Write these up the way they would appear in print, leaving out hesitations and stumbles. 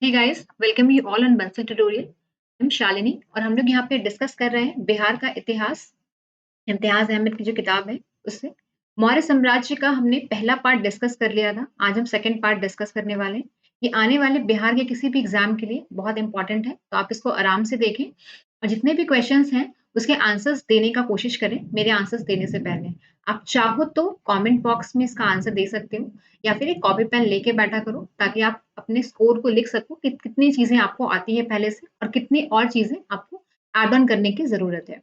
Hey guys, welcome you all on Bansal tutorial. I am Shalini और हम लोग यहाँ पे डिस्कस कर रहे हैं बिहार का इतिहास। इम्तियाज अहमद की जो किताब है उससे मौर्य साम्राज्य का हमने पहला पार्ट डिस्कस कर लिया था। आज हम सेकंड पार्ट डिस्कस करने वाले हैं। ये आने वाले बिहार के किसी भी एग्जाम के लिए बहुत इंपॉर्टेंट है, तो आप इसको आराम से देखें और जितने भी क्वेश्चंस हैं उसके आंसर्स देने का कोशिश करें मेरे आंसर्स देने से पहले। आप चाहो तो कमेंट बॉक्स में इसका आंसर दे सकते हो या फिर एक कॉपी पेन लेके बैठा करो ताकि आप अपने स्कोर को लिख सको कि कितनी चीजें आपको आती है पहले से और कितनी और चीजें आपको ऐड ऑन करने की जरूरत है।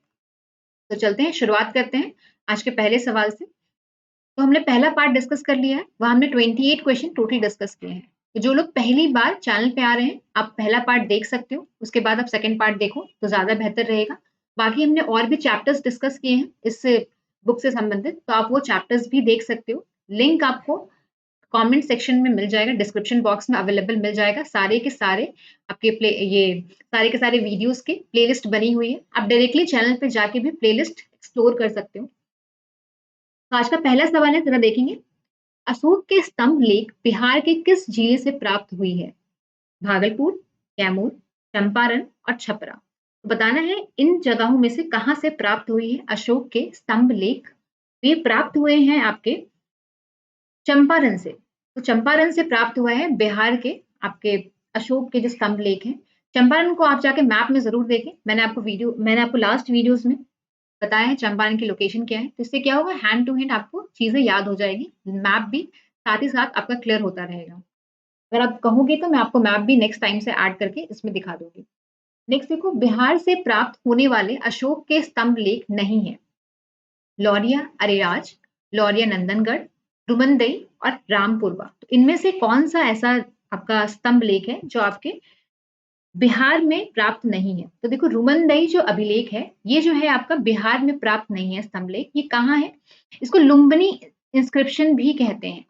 तो चलते हैं, शुरुआत करते हैं आज के पहले सवाल से। तो हमने पहला पार्ट डिस्कस कर लिया है, वहां हमने 28 क्वेश्चन टोटल डिस्कस किए हैं। तो जो लोग पहली बार चैनल पे आ रहे हैं आप पहला पार्ट देख सकते हो, उसके बाद आप सेकंड पार्ट देखो तो ज्यादा बेहतर रहेगा। बाकी हमने और भी चैप्टर्स डिस्कस किए हैं इस बुक से संबंधित, तो आप वो चैप्टर्स भी देख सकते हो। लिंक आपको कमेंट सेक्शन में मिल जाएगा, डिस्क्रिप्शन बॉक्स में अवेलेबल मिल जाएगा। सारे के सारे आपके प्ले ये सारे के सारे वीडियोस की प्लेलिस्ट बनी हुई है, आप डायरेक्टली चैनल पे जाके भी प्लेलिस्ट एक्सप्लोर कर सकते हो। तो आज का पहला सवाल है, जरा देखेंगे। अशोक के स्तंभ लेख बिहार के किस जिले से प्राप्त हुई है? भागलपुर, कैमूर, चंपारण और छपरा। तो बताना है इन जगहों में से कहां से प्राप्त हुई है अशोक के स्तंभ लेख। ये प्राप्त हुए हैं आपके चंपारण से। तो चंपारण से प्राप्त हुआ है बिहार के आपके अशोक के जो स्तंभ लेख हैं। चंपारण को आप जाके मैप में जरूर देखें, मैंने आपको लास्ट वीडियोस में बताया है चंपारण की लोकेशन क्या है। तो इससे क्या होगा, हैंड टू हैंड आपको चीजें याद हो जाएगी, मैप भी साथ ही साथ आपका क्लियर होता रहेगा। अगर आप कहोगे तो मैं आपको मैप भी नेक्स्ट टाइम से ऐड करके इसमें दिखा दूंगी। नेक्स्ट देखो, बिहार से प्राप्त होने वाले अशोक के स्तंभ लेख नहीं है। लौरिया अरेराज, लौरिया नंदनगढ़, रुमनदई और रामपुरवा। तो इनमें से कौन सा ऐसा आपका स्तंभ लेख है जो आपके बिहार में प्राप्त नहीं है? तो देखो, रुमनदई जो अभिलेख है ये जो है आपका बिहार में प्राप्त नहीं है स्तंभ लेख। ये कहाँ है? इसको लुम्बिनी इंस्क्रिप्शन भी कहते हैं।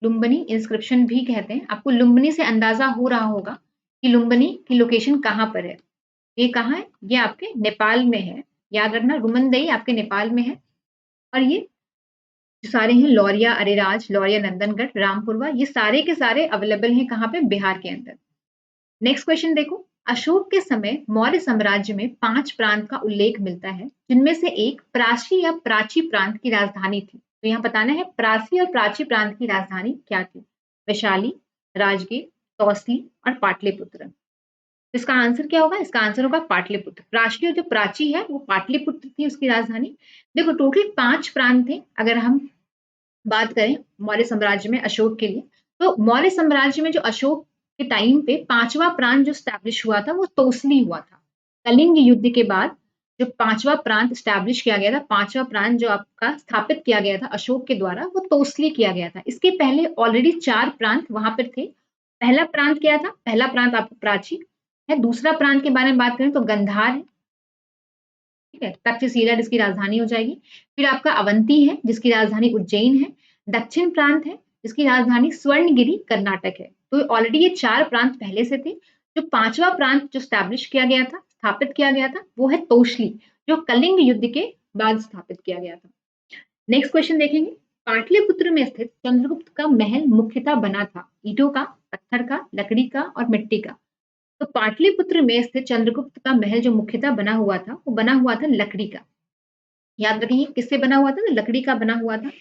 लुम्बिनी इंस्क्रिप्शन भी कहते हैं। आपको लुम्बिनी से अंदाजा हो रहा होगा कि लुम्बिनी की लोकेशन कहाँ पर है। ये कहाँ है? ये आपके नेपाल में है। याद रखना, रुमनदई आपके नेपाल में है। और ये जो सारे हैं लौरिया अरेराज, लौरिया नंदनगढ़, रामपुरवा, ये सारे के सारे अवेलेबल हैं कहाँ पे? बिहार के अंदर। नेक्स्ट क्वेश्चन देखो, अशोक के समय मौर्य साम्राज्य में 5 प्रांत का उल्लेख मिलता है जिनमें से एक प्राची या प्राची प्रांत की राजधानी थी। तो यहाँ बताना है प्राची और प्राची प्रांत की राजधानी क्या थी? वैशाली, राजगीर, तौसली और पाटलिपुत्र। इसका आंसर क्या होगा? इसका आंसर होगा पाटलिपुत्र। प्राची और जो प्राची है वो पाटलिपुत्र थी उसकी राजधानी। देखो, टोटल 5 प्रांत थे। अगर हम बात करें मौर्य साम्राज्य में अशोक के लिए, तो मौर्य साम्राज्य में जो अशोक के टाइम पे पांचवा प्रांत जो स्टैब्लिश हुआ था वो तोसली हुआ था। कलिंग युद्ध के बाद जो पांचवा प्रांत स्टैब्लिश किया गया था, पांचवा प्रांत जो आपका स्थापित किया गया था अशोक के द्वारा, वो तोसली किया गया था। इसके पहले ऑलरेडी 4 प्रांत वहां पर थे। पहला प्रांत क्या था? पहला प्रांत आपको प्राची है। दूसरा प्रांत के बारे में बात करें तो गंधार है, ठीक है, तक्षशिला जिसकी राजधानी हो जाएगी। फिर आपका अवंती है जिसकी राजधानी उज्जैन है। दक्षिण प्रांत है जिसकी राजधानी स्वर्णगिरी कर्नाटक है। तो ऑलरेडी ये 4 प्रांत पहले से थे। जो पांचवा प्रांत जो स्टैब्लिश किया गया था, स्थापित किया गया था, वो है तोशली, जो कलिंग युद्ध के बाद स्थापित किया गया था। नेक्स्ट क्वेश्चन देखेंगे। पाटलिपुत्र में स्थित चंद्रगुप्त का महल मुख्यतः बना था ईंटों का, पत्थर का, लकड़ी का और मिट्टी का। तो पाटलिपुत्र में स्थित चंद्रगुप्त का महल जो मुख्यतः बना हुआ था वो बना हुआ था लकड़ी का। याद रखिए किससे बना हुआ था? तो लकड़ी का बना हुआ था।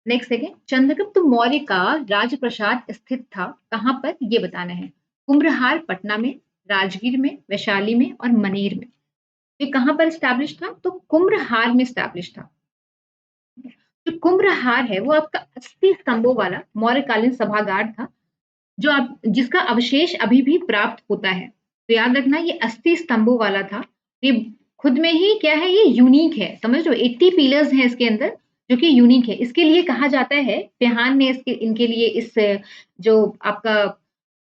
नेक्स्ट देखें, चंद्रगुप्त मौर्य का राजप्रसाद स्थित था कहाँ पर? ये बताना है। कुम्भरहार पटना में, राजगीर में, वैशाली में और मनेर में। ये कहाँ पर स्टैब्लिश था? तो कुम्भरहार में स्टैब्लिश था। जो कुम्भरहार है वो आपका 80 स्तंभों वाला मौर्यकालीन सभागार था, जो आप जिसका अवशेष अभी भी प्राप्त होता है। तो याद रखना ये 80 स्तंभों वाला था। ये खुद में ही क्या है, ये यूनिक है, समझ लो। 80 पिलर्स हैं इसके अंदर जो कि यूनिक है। इसके लिए कहा जाता है, पिहान ने इसके इनके लिए इस जो आपका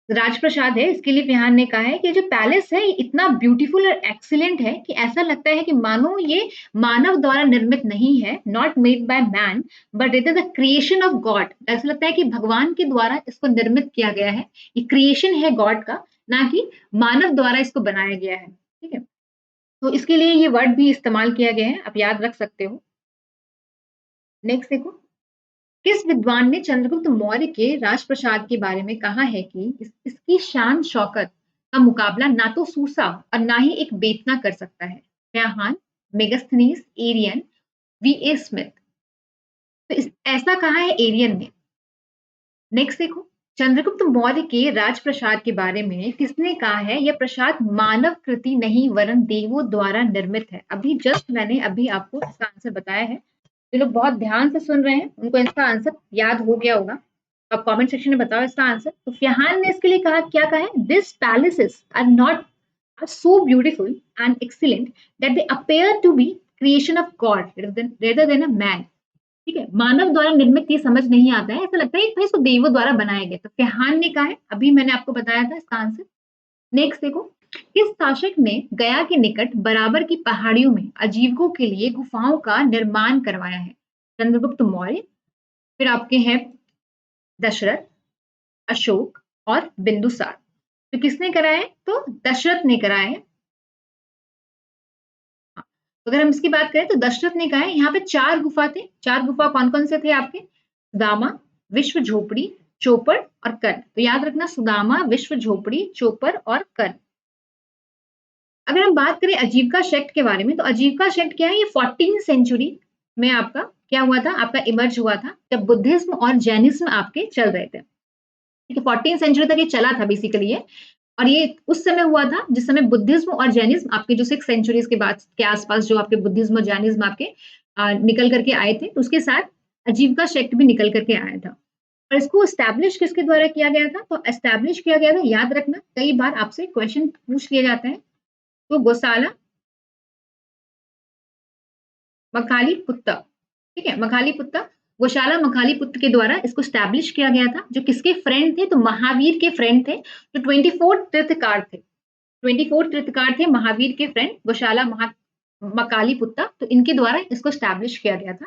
राजप्रसाद है इसके लिए विहान ने कहा है कि जो पैलेस है ये इतना ब्यूटीफुल और एक्सीलेंट है कि ऐसा लगता है कि मानो ये मानव द्वारा निर्मित नहीं है, not made by man, but it is the creation of God. ऐसा लगता है कि भगवान के द्वारा इसको निर्मित किया गया है। ये क्रिएशन है गॉड का, ना कि मानव द्वारा इसको बनाया गया है। ठीक है, तो इसके लिए ये वर्ड भी इस्तेमाल किया गया है, आप याद रख सकते हो। नेक्स्ट देखो, किस विद्वान ने चंद्रगुप्त मौर्य के राजप्रसाद के बारे में कहा है कि इसकी शान शौकत का मुकाबला ना तो सूसा और ना ही एक बेतना कर सकता है? Fahien, Megasthenes, Arrian, V A Smith. तो ऐसा कहा है एरियन ने। नेक्स्ट देखो, चंद्रगुप्त मौर्य के राजप्रसाद के बारे में किसने कहा है यह प्रसाद मानव कृति नहीं वरन देवों द्वारा निर्मित है? अभी जस्ट मैंने अभी आपको इसका आंसर बताया है। जो लोग बहुत ध्यान से सुन रहे हैं उनको इसका आंसर याद हो गया होगा। आप कमेंट सेक्शन में बताओ इसका आंसर। तो फ्याहान ने इसके लिए कहा, क्या कहा है? This palaces are not are so beautiful and excellent that they appear to be creation of God rather than a man. ठीक है, मानव द्वारा निर्मित ये समझ नहीं आता है, ऐसा लगता है कि भाई इसको देवों द्वारा बनाया गया। तो फ्याहान ने कहा है, अभी मैंने आपको बताया था इसका आंसर। नेक्स्ट देखो, किस शासक ने गया के निकट बराबर की पहाड़ियों में आजीविकों के लिए गुफाओं का निर्माण करवाया है? चंद्रगुप्त मौर्य, फिर आपके हैं दशरथ, अशोक और बिंदुसार। तो किसने कराया है? तो दशरथ ने कराया है। हाँ, तो अगर हम इसकी बात करें तो दशरथ ने कहा है। यहाँ पे 4 गुफा थे। 4 गुफा कौन-कौन से थे आपके? सुदामा, विश्व झोपड़ी, चोपड़ और कर्ण। तो याद रखना, सुदामा, विश्व झोपड़ी, चोपड़ और कर्ण। अगर हम बात करें आजीविका सेक्ट के बारे में, तो आजीविका सेक्ट क्या है? ये 14th सेंचुरी में आपका क्या हुआ था? आपका इमर्ज हुआ था जब बुद्धिज्म और जैनिज्म आपके चल रहे थे। ठीक है, 14th सेंचुरी तक ये चला था बेसिकली ये। और ये उस समय हुआ था जिस समय बुद्धिज्म और जैनिज्म आपके जो 6 सेंचुरीज के बाद के आसपास जो आपके बुद्धिज्म और जैनिज्म आपके निकल करके आए थे, तो उसके साथ आजीविका सेक्ट भी निकल करके आया था। और इसको एस्टैब्लिश किसके द्वारा किया गया था? तो एस्टैब्लिश किया गया था, याद रखना, कई बार आपसे क्वेश्चन पूछ लिए जाते हैं। तो गोसाला मखालीपुत्त, ठीक है, मखालीपुत्त, गोशाला मखालीपुत्त के द्वारा इसको एस्टैब्लिश किया गया था। जो किसके फ्रेंड थे? तो महावीर के फ्रेंड थे, जो 24 तीर्थकार थे। 24 तीर्थकार थे महावीर के फ्रेंड गोशाला मकालीपुत्ता। तो इनके द्वारा इसको एस्टैब्लिश किया गया था।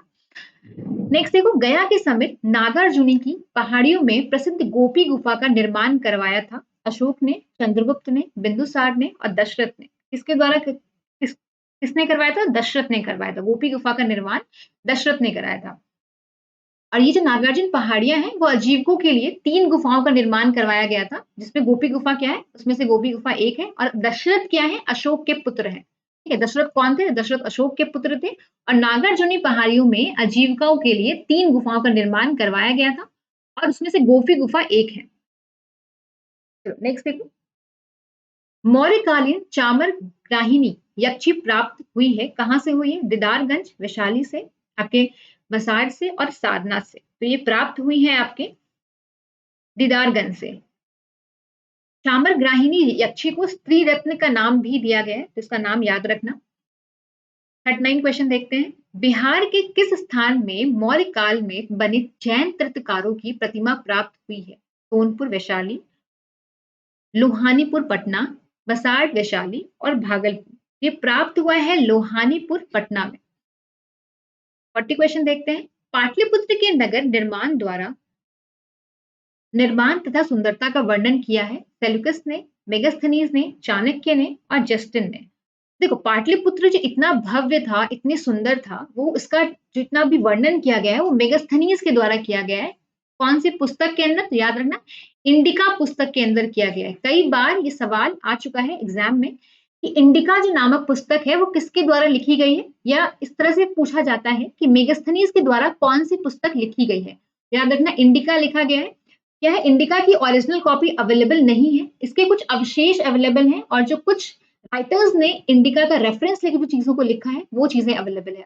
नेक्स्ट देखो, गया के समीप नागार्जुनी की पहाड़ियों में प्रसिद्ध गोपी गुफा का निर्माण करवाया था अशोक ने, चंद्रगुप्त ने, बिंदुसार ने और दशरथ ने। किसके द्वारा किसने करवाया था? दशरथ ने करवाया था। गोपी गुफा का निर्माण दशरथ ने कराया था। और ये जो नागार्जुन पहाड़ियां हैं वो आजीविकों के लिए 3 गुफाओं का निर्माण करवाया गया था, जिसमें गोपी गुफा क्या है? उसमें से गोपी गुफा एक है। और दशरथ क्या है? अशोक के पुत्र हैं। ठीक है, दशरथ कौन थे? दशरथ अशोक के पुत्र थे। और नागार्जुनी पहाड़ियों में आजीविकाओं के लिए 3 गुफाओं का निर्माण करवाया गया था और उसमें से गोपी गुफा एक है। नेक्स्ट देखो, मौर्यकालीन चामर ग्राहिनी यक्षी प्राप्त हुई है, कहाँ से हुई है? दीदारगंज, वैशाली से, आपके बसाड़ से और सारनाथ से। तो ये प्राप्त हुई है आपके दीदारगंज से। चामर ग्राहिनी यक्षी को स्त्री रत्न का नाम भी दिया गया है, तो इसका नाम याद रखना। 39 क्वेश्चन देखते हैं। बिहार के किस स्थान में मौर्य काल में बने जैन तीर्थकारों की प्रतिमा प्राप्त हुई है? सोनपुर, वैशाली, लोहानीपुर, पटना, बसाड़, वैशाली और भागलपुर। ये प्राप्त हुआ है लोहानीपुर, पटना में। 40 क्वेश्चन देखते हैं। पाटलिपुत्र के नगर निर्माण द्वारा निर्माण तथा सुंदरता का वर्णन किया है सेल्यूकस ने, मेगास्थनीज ने, चाणक्य ने और जस्टिन ने। देखो, पाटलिपुत्र जो इतना भव्य था, इतनी सुंदर था, वो इसका जितना भी वर्णन किया गया है वो मेगास्थनीज के द्वारा किया गया है। कौन सी पुस्तक के अंदर? तो याद रखना, इंडिका पुस्तक के अंदर किया गया है। कई बार ये सवाल आ चुका है एग्जाम में कि इंडिका जो नामक पुस्तक है वो किसके द्वारा लिखी गई है, या इस तरह से पूछा जाता है कि मेगास्थनीज के द्वारा कौन सी पुस्तक लिखी गई है। याद रखना, इंडिका लिखा गया है। क्या है? इंडिका की ओरिजिनल कॉपी अवेलेबल नहीं है, इसके कुछ अवशेष अवेलेबल हैं और जो कुछ राइटर्स ने इंडिका का रेफरेंस लेके जो चीजों को लिखा है वो चीजें अवेलेबल है।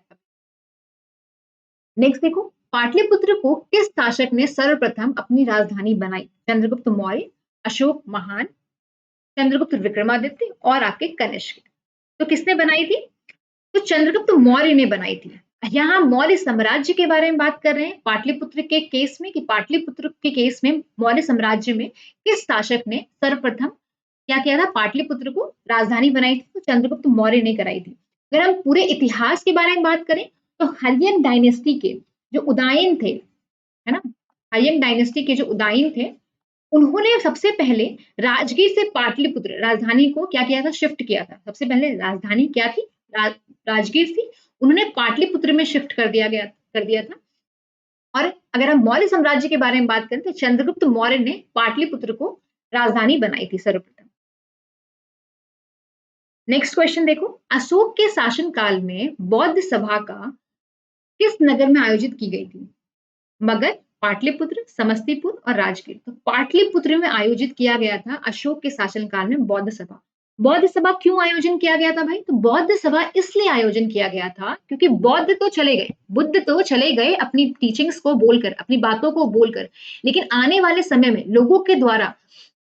नेक्स्ट देखो, पाटलिपुत्र को किस शासक ने सर्वप्रथम अपनी राजधानी बनाई? चंद्रगुप्त मौर्य, अशोक महान, चंद्रगुप्त विक्रमादित्य और आपके कनिष्क। तो किसने बनाई थी? तो चंद्रगुप्त मौर्य ने बनाई थी। यहाँ मौर्य साम्राज्य के बारे में बात कर रहे हैं पाटलिपुत्र के केस में, कि पाटलिपुत्र के केस में मौर्य साम्राज्य में किस शासक ने सर्वप्रथम क्या किया था? पाटलिपुत्र को राजधानी बनाई थी। तो चंद्रगुप्त मौर्य ने कराई थी। अगर हम पूरे इतिहास के बारे में बात करें तो हयन डायनेस्टी के जो उदायन थे, है ना, हयन डायनेस्टी के जो उदायन थे, उन्होंने सबसे पहले राजगीर से पाटलिपुत्र राजधानी को क्या किया था? शिफ्ट किया था। सबसे पहले राजधानी क्या थी? राजगीर थी, उन्होंने पाटलिपुत्र में शिफ्ट कर दिया था। और अगर हम मौर्य साम्राज्य के बारे में बात करें तो चंद्रगुप्त मौर्य ने पाटलिपुत्र को राजधानी बनाई थी सर्वप्रथम। नेक्स्ट क्वेश्चन देखो, अशोक के शासन काल में बौद्ध सभा का किस नगर में आयोजित की गई थी? मगध, पाटलिपुत्र, समस्तीपुर और राजगीर। तो पाटलिपुत्र में आयोजित किया गया था अशोक के शासनकाल में बौद्ध सभा। बौद्ध सभा क्यों आयोजन किया गया था भाई? तो बौद्ध सभा इसलिए आयोजन किया गया था क्योंकि बौद्ध तो चले गए, बुद्ध तो चले गए अपनी टीचिंग्स को बोलकर, अपनी बातों को बोलकर, लेकिन आने वाले समय में लोगों के द्वारा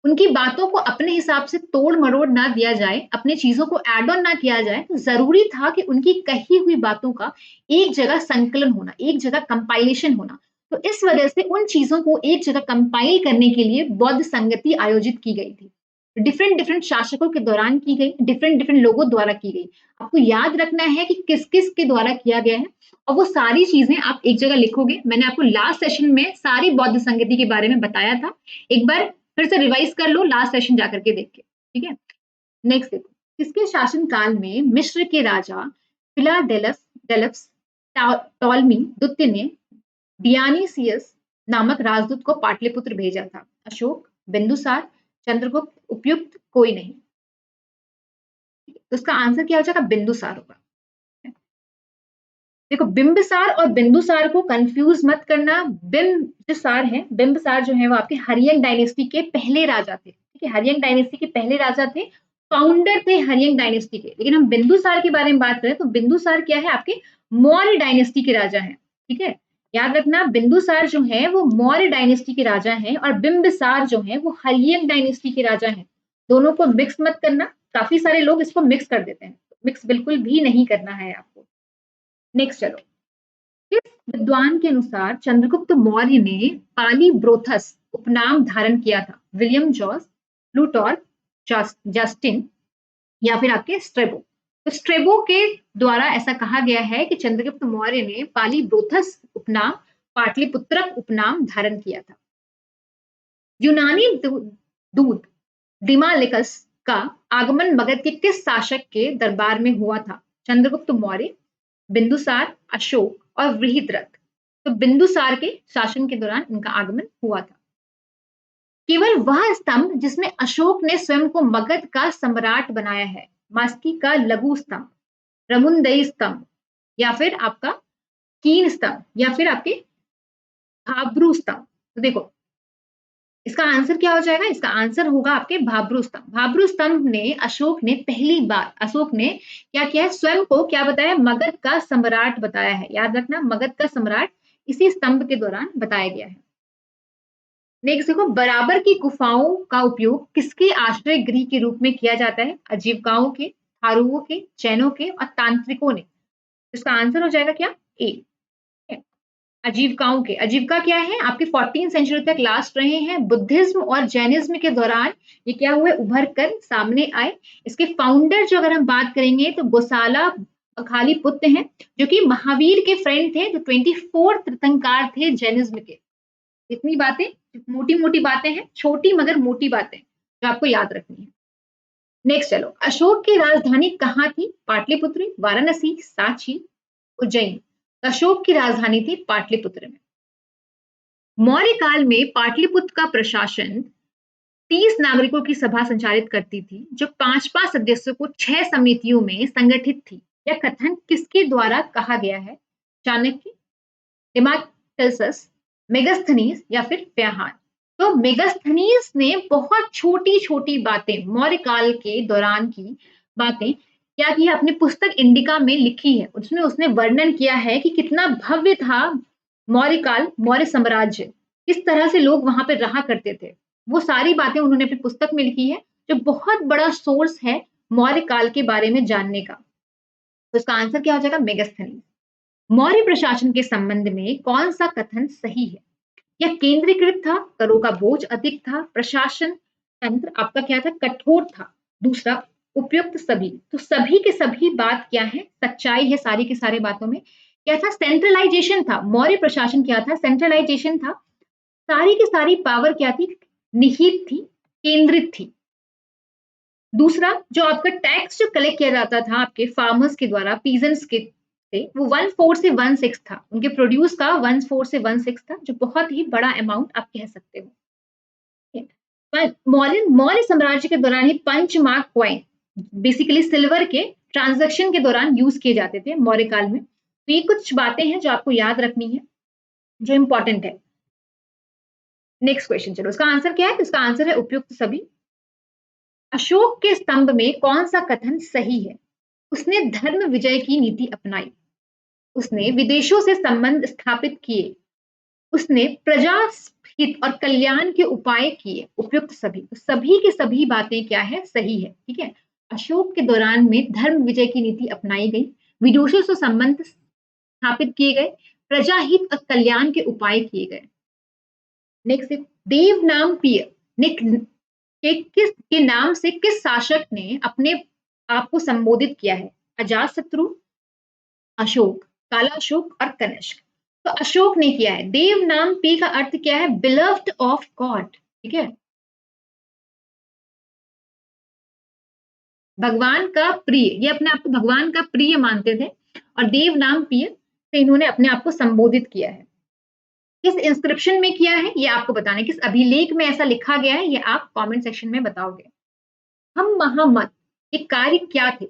उनकी बातों को अपने हिसाब से तोड़ मरोड़ ना दिया जाए, अपने चीजों को एड ऑन ना किया जाए, तो जरूरी था कि उनकी कही हुई बातों का एक जगह संकलन होना, एक जगह कंपाइलेशन होना। तो इस वजह से उन चीजों को एक जगह कंपाइल करने के लिए बौद्ध संगति आयोजित की गई थी। डिफरेंट डिफरेंट शासकों के दौरान की गई, डिफरेंट डिफरेंट लोगों द्वारा की गई। आपको याद रखना है कि किस किस के द्वारा किया गया है, और वो सारी चीजें आप एक जगह लिखोगे। मैंने आपको लास्ट सेशन में सारी बौद्ध संगति के बारे में बताया था, एक बार फिर से रिवाइज कर लो लास्ट सेशन जाकर के देख के, ठीक है। नेक्स्ट देखो, किसके शासन काल में मिस्र के राजा फिलाडेल्फस टॉलमी द्वितीय ने डियानीसियस नामक राजदूत को पाटलिपुत्र भेजा था? अशोक, बिंदुसार, चंद्रगुप्त, उपयुक्त कोई नहीं। तो उसका आंसर क्या हो जाएगा? बिंदुसार होगा। देखो, बिंबिसार और बिंदुसार को कंफ्यूज मत करना। बिंबिसार है, बिंबिसार जो है वो आपके हरियंग डायनेस्टी के पहले राजा थे, ठीक है, हरियंग डायनेस्टी के पहले राजा थे, फाउंडर थे हरियंग डायनेस्टी के। लेकिन हम बिंदुसार के बारे में बात करें तो बिंदुसार क्या है? आपके मौर्य डायनेस्टी के राजा हैं, ठीक है। याद रखना, बिंदुसार जो है वो मौर्य डायनेस्टी के राजा हैं और बिंबिसार जो है वो हरियंग डायनेस्टी के राजा हैं। दोनों को मिक्स मत करना, काफी सारे लोग इसको मिक्स कर देते हैं, मिक्स बिल्कुल भी नहीं करना है आपको। नेक्स्ट चलो, किस विद्वान के अनुसार चंद्रगुप्त मौर्य ने पालीब्रोथस उपनाम धारण किया था? विलियम जॉर्ज, प्लूटार्क, जस्टिन या फिर आपके स्ट्रेबो। तो स्ट्रेबो के द्वारा ऐसा कहा गया है कि चंद्रगुप्त मौर्य ने पालीब्रोथस उपनाम, पाटलिपुत्रक उपनाम धारण किया था। यूनानी दूत डिमालिकस का आगमन मगध के किस शासक के दरबार में हुआ था? चंद्रगुप्त मौर्य, बिंदुसार, अशोक और बृहद्रथ। तो बिंदुसार के शासन के दौरान इनका आगमन हुआ था। केवल वह स्तंभ जिसमें अशोक ने स्वयं को मगध का सम्राट बनाया है, मास्की का लघु स्तंभ, रमुंदई स्तंभ या फिर आपका कीन स्तंभ या फिर आपके भाब्रू स्तंभ। तो देखो, इसका आंसर क्या हो जाएगा? इसका आंसर होगा आपके भाब्रू स्तंभ। भाब्रू स्तंभ ने अशोक ने पहली बार, अशोक ने क्या किया है? स्वयं को क्या बताया? मगध का सम्राट बताया है। याद रखना, मगध का सम्राट इसी स्तंभ के दौरान बताया गया है। नेक्स्ट देखो, बराबर की गुफाओं का उपयोग किसके आश्रय गृह के रूप में किया जाता है? आजीविकाओं के, थारुओं के, जैनों के और तांत्रिकों ने। इसका आंसर हो जाएगा क्या? ए, आजीविकाओं के। आजीविका क्या है? आपके 14 सेंचुरी तक लास्ट रहे हैं। बुद्धिज्म और जैनिज्म के दौरान ये क्या हुए? उभर कर सामने आए। इसके फाउंडर जो अगर हम बात करेंगे तो गोसाला अखालीपुत्र हैं, जो कि महावीर के फ्रेंड थे, जो 24 तीर्थंकर थे जैनिज्म के। इतनी बातें, मोटी मोटी बातें हैं, छोटी मगर मोटी बातें जो आपको याद रखनी है। नेक्स्ट चलो, अशोक की राजधानी कहाँ थी? पाटलिपुत्र, वाराणसी, सांची, उज्जैन। अशोक की राजधानी थी पाटलिपुत्र में। मौर्य काल में पाटलिपुत्र का प्रशासन 30 नागरिकों की सभा संचालित करती थी, जो 5-5 सदस्यों को 6 समितियों में संगठित थी। यह कथन किसके द्वारा कहा गया है? चाणक्य, डेमाक्टसस, मेगास्थनीज या फिर व्याहान। तो मेगास्थनीज ने बहुत छोटी छोटी बातें, मौर्य काल के दौरान की बातें क्या की है? अपनी पुस्तक इंडिका में लिखी है। उसमें उसने वर्णन किया है कि कितना भव्य था मौर्य काल, मौर्य साम्राज्य, किस तरह से लोग वहां पे रहा करते थे। वो सारी बातें उन्होंने अपनी पुस्तक में लिखी है, जो बहुत बड़ा सोर्स है मौर्य काल के बारे में जानने का। तो इसका आंसर क्या हो जाएगा? मेगास्थनीज। मौर्य प्रशासन के संबंध में कौन सा कथन सही है? यह केंद्रीकृत था, करों का बोझ अधिक था, प्रशासन तंत्र आपका क्या था? कठोर था। दूसरा, उपयुक्त सभी। तो सभी के सभी बात क्या है? सच्चाई है सारी के सारे बातों में। क्या था? सेंट्रलाइजेशन था। मौर्य प्रशासन क्या था? सेंट्रलाइजेशन था। सारी की सारी पावर क्या थी? निहित थी, केंद्रित थी। दूसरा, जो आपका टैक्स जो कलेक्ट किया जाता था आपके फार्मर्स के द्वारा, पीजेंट्स के थे वो 1/4 से 1/6 था। उनके प्रोड्यूस का 1/4 से 1/6 था, जो बहुत ही बड़ा अमाउंट आप कह सकते हो। पर मौर्य साम्राज्य के दौरान ही पंचमार्क कॉइन बेसिकली सिल्वर के ट्रांजैक्शन के दौरान यूज किए जाते थे मौर्य काल में। तो ये कुछ बातें हैं जो आपको याद रखनी है, जो इंपॉर्टेंट है। नेक्स्ट क्वेश्चन, चलो उसका आंसर क्या है? तो इसका आंसर है उपयुक्त सभी। अशोक के स्तंभ में कौन सा कथन सही है? उसने धर्म विजय की नीति अपनाई, उसने विदेशों से संबंध स्थापित किए, उसने प्रजा हित और कल्याण के उपाय किए। उपयुक्त सभी, तो सभी की सभी बातें क्या है? सही है। ठीक है, अशोक के दौरान में धर्म विजय की नीति अपनाई गई, विदेशों से संबंध स्थापित किए गए, प्रजा हित और कल्याण के उपाय किए गए। नेक्स्ट, देव नाम पिय ने किस के नाम से किस शासक ने अपने आप को संबोधित किया है? अजात शत्रु, अशोक, काला अशोक और कनिष्क। तो अशोक ने किया है। देव नाम पी का अर्थ क्या है? Beloved of God. ठीक है, भगवान का प्रिय, ये अपने आप को भगवान का प्रिय मानते थे और देव नाम प्रिय से इन्होंने अपने आप को संबोधित किया है। किस इंस्क्रिप्शन में किया है ये आपको बताना है, किस अभिलेख में ऐसा लिखा गया है ये आप कमेंट सेक्शन में बताओगे। हम महामत के कार्य क्या थे?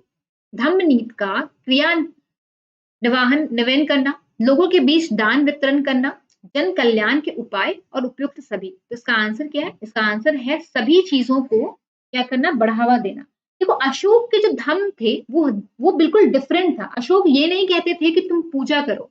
धम्मनीति का क्रिया निवेदन करना, लोगों के बीच दान वितरण करना, जन कल्याण के उपाय और उपयुक्त सभी। तो इसका आंसर क्या है? इसका आंसर है सभी चीजों को क्या करना? बढ़ावा देना। देखो, अशोक के जो धम्म थे वो बिल्कुल डिफरेंट था। अशोक ये नहीं कहते थे कि तुम पूजा करो,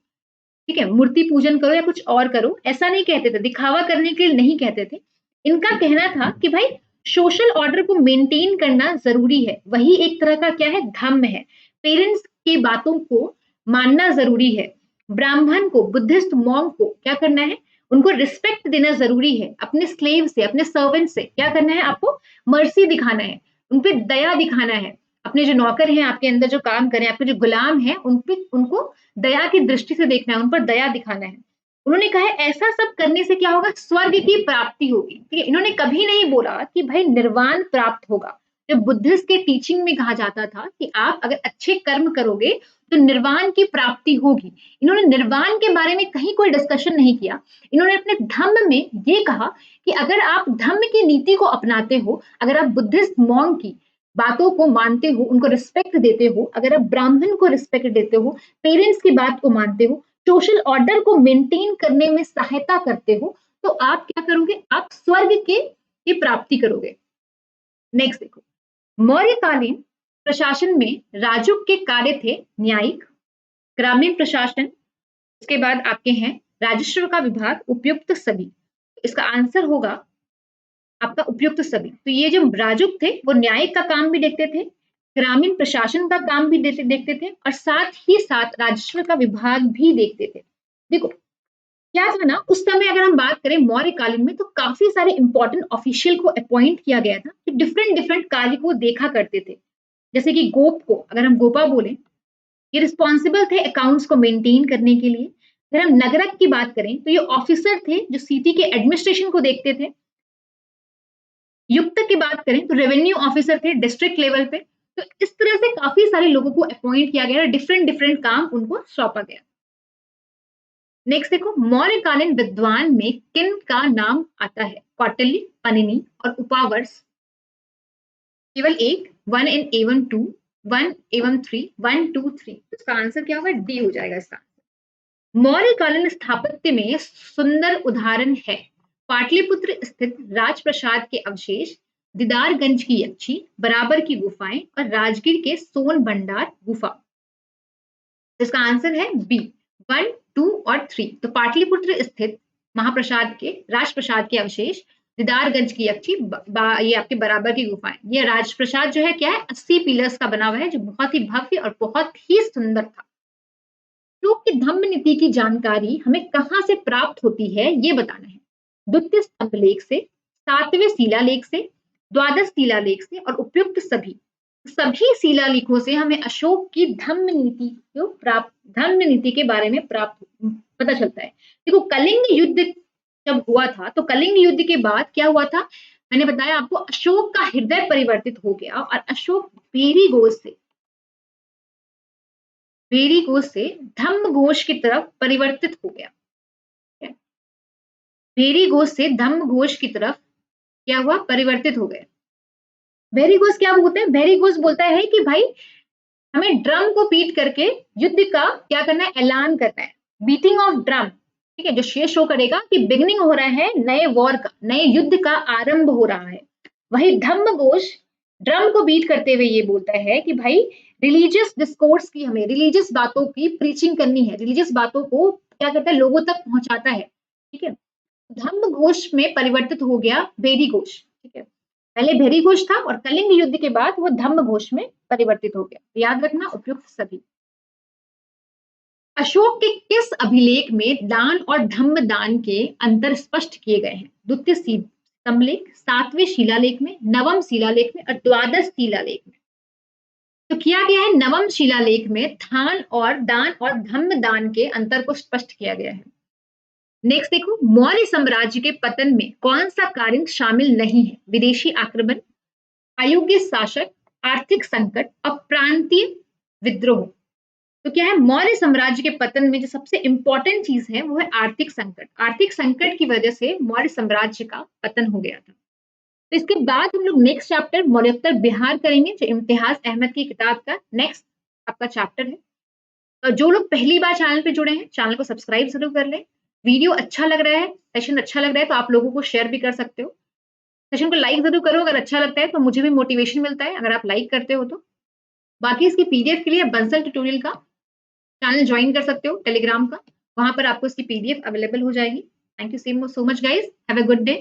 ठीक है, मूर्ति पूजन करो या कुछ और करो, ऐसा नहीं कहते थे, दिखावा करने के लिए नहीं कहते थे। इनका कहना था कि भाई सोशल ऑर्डर को मेंटेन करना जरूरी है, वही एक तरह का क्या है? धम्म है। पेरेंट्स की बातों को मानना जरूरी है। ब्राह्मण को, बुद्धिस्ट मॉन्क को क्या करना है? उनको रिस्पेक्ट देना जरूरी है। अपने स्लेव से, अपने सर्वेंट से क्या करना है? आपको मर्सी दिखाना है, उनपे दया दिखाना है। अपने जो नौकर हैं, आपके अंदर जो काम करें, आपके जो गुलाम हैं, उनको दया की दृष्टि से देखना है, उन पर दया दिखाना है। उन्होंने कहा है ऐसा सब करने से क्या होगा? स्वर्ग की प्राप्ति होगी। ठीक है, इन्होंने कभी नहीं बोला कि भाई निर्वाण प्राप्त होगा। जो बुद्धिस्ट के टीचिंग में कहा जाता था कि आप अगर अच्छे कर्म करोगे तो निर्वाण की प्राप्ति होगी। इन्होंने निर्वाण के बारे में कहीं कोई डिस्कशन नहीं किया। इन्होंने अपने धम्म में ये कहा कि अगर आप धम्म की नीति को अपनाते हो, अगर आप बुद्धिस्ट मॉन्क की बातों को मानते हो, उनको रिस्पेक्ट देते हो, अगर आप ब्राह्मण को रिस्पेक्ट देते हो, पेरेंट्स की बात को मानते हो, सोशल ऑर्डर को मेंटेन करने में सहायता करते हो, तो आप क्या करोगे? आप स्वर्ग की प्राप्ति करोगे। नेक्स्ट देखो, मौर्यकालीन प्रशासन में राजुक के कार्य थे न्यायिक, ग्रामीण प्रशासन, उसके बाद आपके हैं राजस्व का विभाग, उपयुक्त सभी। इसका आंसर होगा आपका उपयुक्त सभी। तो ये जो राजुक थे वो न्यायिक का काम भी देखते थे, ग्रामीण प्रशासन का काम भी देखते थे और साथ ही साथ राजस्व का विभाग भी देखते थे। देखो क्या था ना, उस समय अगर हम बात करें मौर्य कालीन में, तो काफी सारे इंपॉर्टेंट ऑफिशियल को अपॉइंट किया गया था कि डिफरेंट डिफरेंट कार्य को देखा करते थे। जैसे कि गोप को, अगर हम गोपा बोले, ये रिस्पॉन्सिबल थे अकाउंट्स को मेंटेन करने के लिए। अगर हम नगरक की बात करें तो ये ऑफिसर थे जो सिटी के एडमिनिस्ट्रेशन को देखते थे। युक्त की बात करें तो रेवेन्यू ऑफिसर थे डिस्ट्रिक्ट लेवल पे। तो इस तरह से काफी सारे लोगों को अपॉइंट किया गया, डिफरेंट डिफरेंट काम उनको सौंपा गया। नेक्स्ट देखो, मौर्यकालीन विद्वान में किन का नाम आता है? कौटिल्य, पनिनी और उपावर्स। केवल एक, 1 एंड एवं 2, 1 एवं 3, 1 2 3। इसका आंसर क्या होगा? डी हो जाएगा इसका। मौर्यकालीन स्थापत्य में सुंदर उदाहरण है पाटलिपुत्र स्थित राजप्रसाद के अवशेष, दीदारगंज की यक्षी, बराबर की गुफाएं और राजगीर के सोन भंडार गुफा। इसका आंसर है बी, 1 2 और 3। तो पाटलिपुत्र स्थित महाप्रसाद के, राजप्रसाद के अवशेष, दीदारगंज की यक्षी, ये आपके बराबर की गुफाएं। ये राजप्रसाद जो है क्या है? 80 पिलर्स का बना हुआ है, जो बहुत ही भव्य और बहुत ही सुंदर था। अशोक की धम्म नीति की जानकारी हमें कहाँ से प्राप्त होती है ये बताना है। द्वितीय स्तंभलेख से, सातवें शिलालेख से, द्वादश शिलालेख से और उपयुक्त सभी। सभी शिलालेखों से हमें अशोक की धम्म नीति के बारे में प्राप्त पता चलता है। देखो, कलिंग युद्ध जब हुआ था तो कलिंग युद्ध के बाद क्या हुआ था? मैंने बताया आपको, अशोक का हृदय परिवर्तित हो गया और अशोक भेरी गोज से भेरी घोष से धम्म घोष की तरफ परिवर्तित हो गया। भेरी घोष से धम्म घोष की तरफ क्या हुआ? परिवर्तित हो गया। भेरी घोष क्या बोलते हैं? भेरी घोष बोलता है कि भाई हमें ड्रम को बीट करके युद्ध का क्या करना है? ऐलान करना है। बीटिंग ऑफ ड्रम, ठीक है, जो ये शो करेगा कि बिगनिंग हो रहा है नए वॉर का, नए युद्ध का आरंभ हो रहा है। वही धम्म घोष ड्रम को बीट करते हुए ये बोलता है कि भाई रिलीजियस डिस्कोर्स की, हमें रिलीजियस बातों की प्रीचिंग करनी है, रिलीजियस बातों को क्या करता है? लोगों तक पहुंचाता है, ठीक है। धम्म घोष में परिवर्तित हो गया भेरी घोष, ठीक है। पहले भेरी घोष था और कलिंग युद्ध के बाद वो धम्म घोष में परिवर्तित हो गया। याद रखना उपयुक्त सभी। अशोक के किस अभिलेख में दान और धम्म दान के अंतर स्पष्ट किए गए हैं? द्वितीय स्तंभलेख, सातवें शिलालेख में, नवम शिलालेख में और द्वादश शिलालेख में। तो किया गया है नवम शिलालेख में दान और धम्म दान के अंतर को स्पष्ट किया गया है। नेक्स्ट देखो, मौर्य साम्राज्य के पतन में कौन सा कारण शामिल नहीं है? विदेशी आक्रमण, अयोग्य शासक, आर्थिक संकट और प्रांतीय विद्रोह। तो क्या है? मौर्य साम्राज्य के पतन में जो सबसे इंपॉर्टेंट चीज है वो है आर्थिक संकट। आर्थिक संकट की वजह से मौर्य साम्राज्य का पतन हो गया था। तो इसके बाद हम लोग नेक्स्ट चैप्टर मौर्योत्तर बिहार करेंगे, जो इम्तियाज अहमद की किताब का नेक्स्ट आपका चैप्टर है। तो जो लोग पहली बार चैनल पे जुड़े हैं, चैनल को सब्सक्राइब जरूर कर लें। वीडियो अच्छा लग रहा है, सेशन अच्छा लग रहा है तो आप लोगों को शेयर भी कर सकते हो। सेशन को लाइक जरूर करो, अगर अच्छा लगता है तो मुझे भी मोटिवेशन मिलता है अगर आप लाइक करते हो तो। बाकी इसकी पीडीएफ के लिए बंसल ट्यूटोरियल का चैनल ज्वाइन कर सकते हो, टेलीग्राम का, वहां पर आपको इसकी पीडीएफ अवेलेबल हो जाएगी। Thank you so much guys, have a good day.